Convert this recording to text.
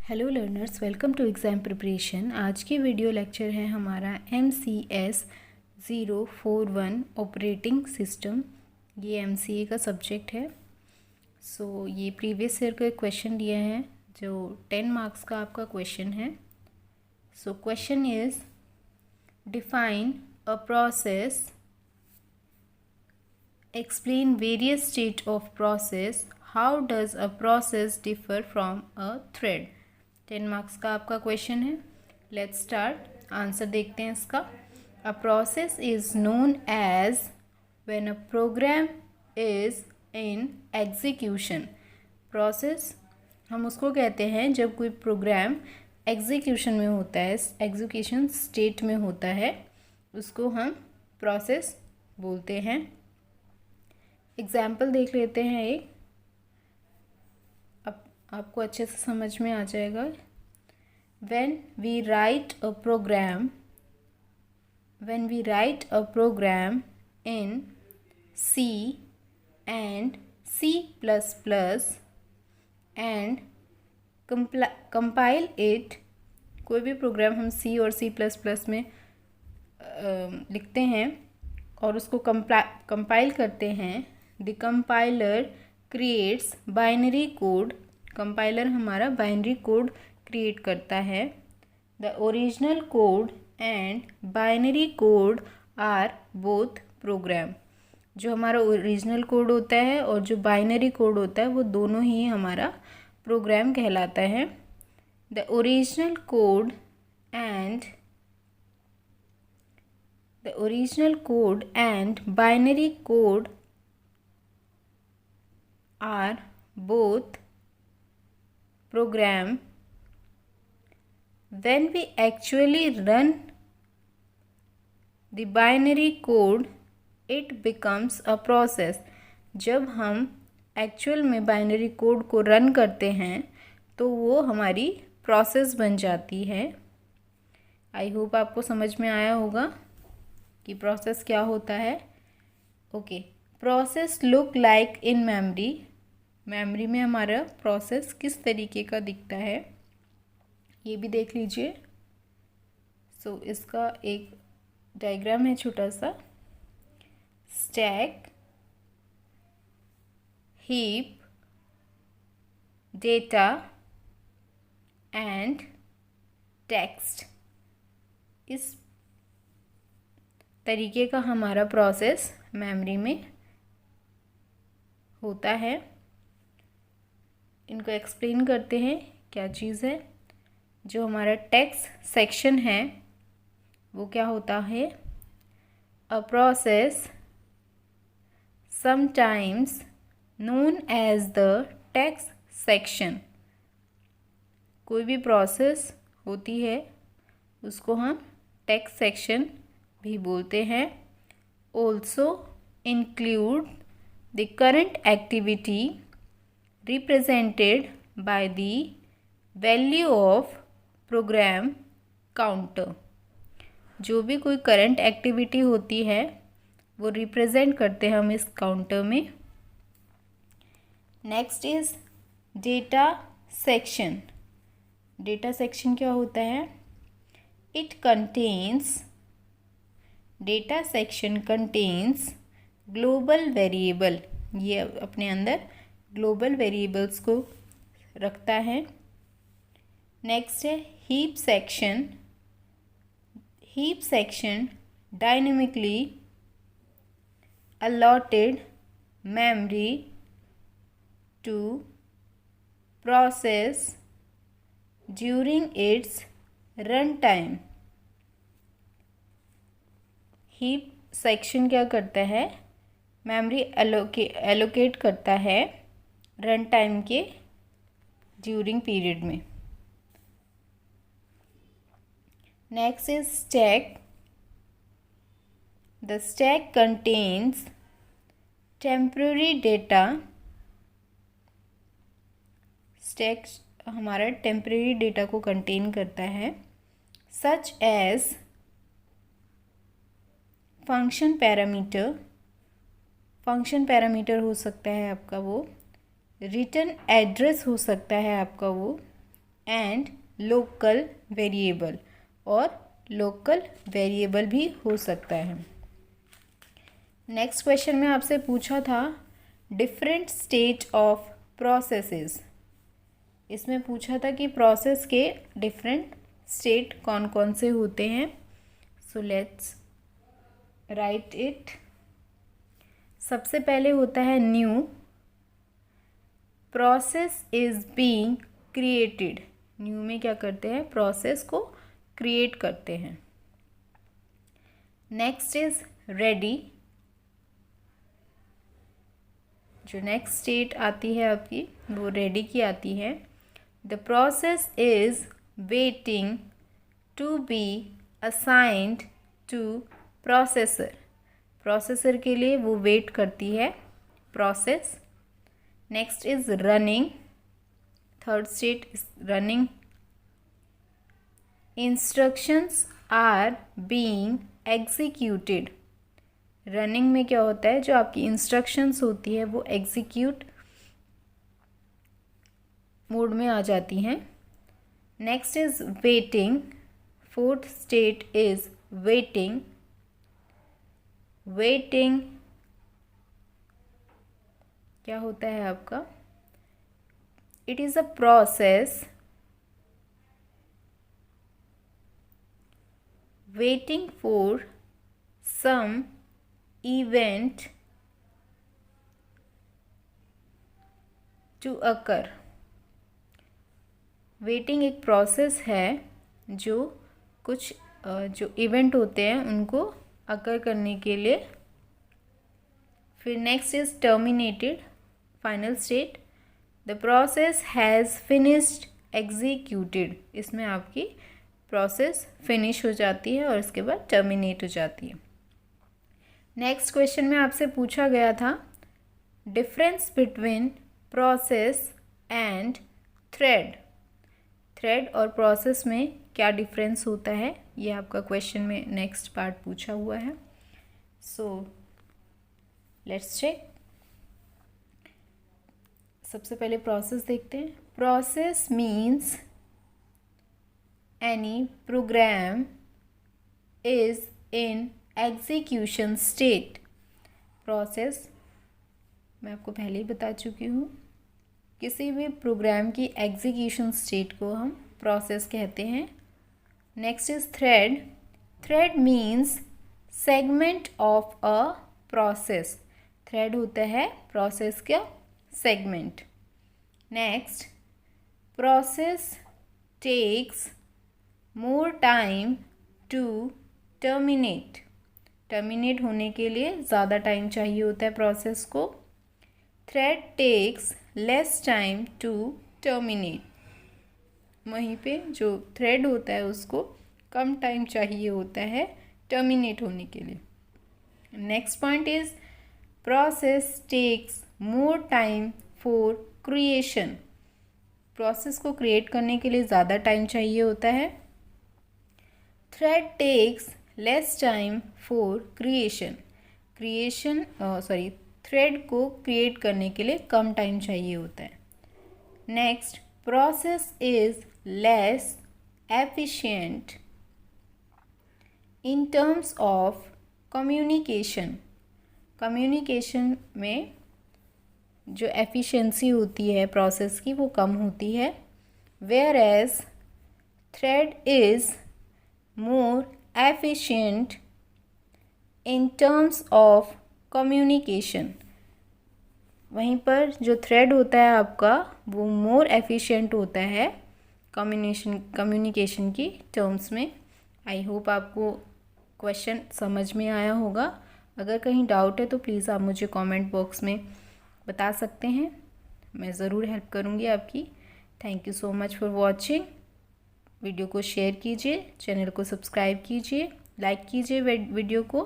Hello learners, welcome to exam preparation. आज की video lecture है हमारा MCS 041 ऑपरेटिंग सिस्टम। ये MCA का सब्जेक्ट है। ये प्रीवियस ईयर का क्वेश्चन दिया है जो 10 मार्क्स का आपका क्वेश्चन है। Question is define a process, explain various state of process, how does a process differ from a thread। 10 marks का आपका क्वेश्चन है। Let's start. आंसर देखते हैं इसका। A process is known as when a program is in execution. Process हम उसको कहते हैं जब कोई प्रोग्राम एग्जीक्यूशन में होता है, एग्जीक्यूशन स्टेट में होता है, उसको हम प्रोसेस बोलते हैं। एग्जाम्पल देख लेते हैं एक, अब आपको अच्छे से समझ में आ जाएगा। when we write a program in C and C++ and compile it, कोई भी प्रोग्राम हम C और C++ में लिखते हैं और उसको कंपाइल करते हैं। The compiler creates binary code. Compiler हमारा बाइनरी कोड क्रिएट करता है। The original code and binary code are both program. जो हमारा ओरिजिनल कोड होता है और जो बाइनरी कोड होता है वो दोनों ही हमारा प्रोग्राम कहलाता है। The original code and binary code are both program. When we actually run the binary code, it becomes a process. जब हम एक्चुअल में बाइनरी कोड को रन करते हैं तो वो हमारी प्रोसेस बन जाती है। आई होप आपको समझ में आया होगा कि प्रोसेस क्या होता है। Okay, process look like in memory. Memory में हमारा प्रोसेस किस तरीके का दिखता है ये भी देख लीजिए। इसका एक डायग्राम है छोटा सा। Stack, heap, data and text, इस तरीके का हमारा प्रोसेस मेमोरी में होता है। इनको एक्सप्लेन करते हैं क्या चीज़ है। जो हमारा टेक्स्ट सेक्शन है वो क्या होता है। A process sometimes known as the text section. कोई भी प्रोसेस होती है उसको हम टेक्स्ट सेक्शन भी बोलते हैं। Also include the current activity represented by the value of program counter. जो भी कोई करंट एक्टिविटी होती है वो रिप्रेजेंट करते हैं हम इस काउंटर में। Next is data section. Data section क्या होता है। Data section contains global variable. ये अपने अंदर ग्लोबल वेरिएबल्स को रखता है। नेक्स्ट है heap section. Heap section dynamically allotted memory to process during its runtime। Heap section क्या करता है, मेमोरी एलोकेट करता है रन टाइम के ड्यूरिंग पीरियड में। Next is stack. The stack contains temporary data. Stack हमारा टेम्पररी डेटा को contain करता है। Such as function parameter. Function parameter हो सकता है आपका वो। रिटर्न एड्रेस हो सकता है आपका वो। एंड लोकल वेरिएबल, और लोकल वेरिएबल भी हो सकता है। नेक्स्ट क्वेश्चन में आपसे पूछा था डिफरेंट स्टेज ऑफ प्रोसेसेस। इसमें पूछा था कि प्रोसेस के डिफरेंट स्टेट कौन कौन से होते हैं। So let's write it. सबसे पहले होता है new, process is being created. New में क्या करते हैं, प्रोसेस को क्रिएट करते हैं। नेक्स्ट इज रेडी, जो नेक्स्ट स्टेट आती है आपकी वो रेडी की आती है। The process is waiting to be assigned to processor. Processor के लिए वो वेट करती है process. Next is running, third state is running. Instructions are being executed. Running में क्या होता है, जो आपकी इंस्ट्रक्शंस होती है वो एग्जीक्यूट मोड में आ जाती हैं। Next is waiting, fourth state is waiting. Waiting क्या होता है आपका, it is a process waiting for some event to occur. Waiting एक प्रोसेस है जो कुछ जो इवेंट होते हैं उनको अकर करने के लिए। फिर next is terminated, final state. The process has finished executed. इसमें आपकी प्रोसेस फिनिश हो जाती है और इसके बाद टर्मिनेट हो जाती है। नेक्स्ट क्वेश्चन में आपसे पूछा गया था difference between process and thread. Thread और प्रोसेस में क्या डिफरेंस होता है, ये आपका क्वेश्चन में नेक्स्ट पार्ट पूछा हुआ है। So let's check. सबसे पहले प्रोसेस देखते हैं। Process means any program is in execution state. Process मैं आपको पहले ही बता चुकी हूँ, किसी भी प्रोग्राम की एग्जीक्यूशन स्टेट को हम प्रोसेस कहते हैं। Next is thread. Thread means segment of a process. Thread होता है प्रोसेस का segment. Next, process takes more time to terminate. Terminate होने के लिए ज़्यादा टाइम चाहिए होता है प्रोसेस को। Thread takes less time to terminate. वहीं पे जो थ्रेड होता है उसको कम टाइम चाहिए होता है टर्मिनेट होने के लिए। Next point is process takes more time for creation. Process को क्रिएट करने के लिए ज़्यादा टाइम चाहिए होता है। Thread takes less time for creation. Thread को क्रिएट करने के लिए कम टाइम चाहिए होता है। Next, process is less efficient in terms of communication. Communication में जो एफिशिएंसी होती है प्रोसेस की वो कम होती है। Whereas thread is more efficient in terms of communication. वहीं पर जो थ्रेड होता है आपका वो मोर एफिशिएंट होता है कम्युनिकेशन की टर्म्स में। आई होप आपको क्वेश्चन समझ में आया होगा। अगर कहीं डाउट है तो प्लीज़ आप मुझे कमेंट बॉक्स में बता सकते हैं, मैं ज़रूर हेल्प करूँगी आपकी। Thank you so much for watching. Video को शेयर कीजिए, चैनल को सब्सक्राइब कीजिए, लाइक कीजिए वीडियो को।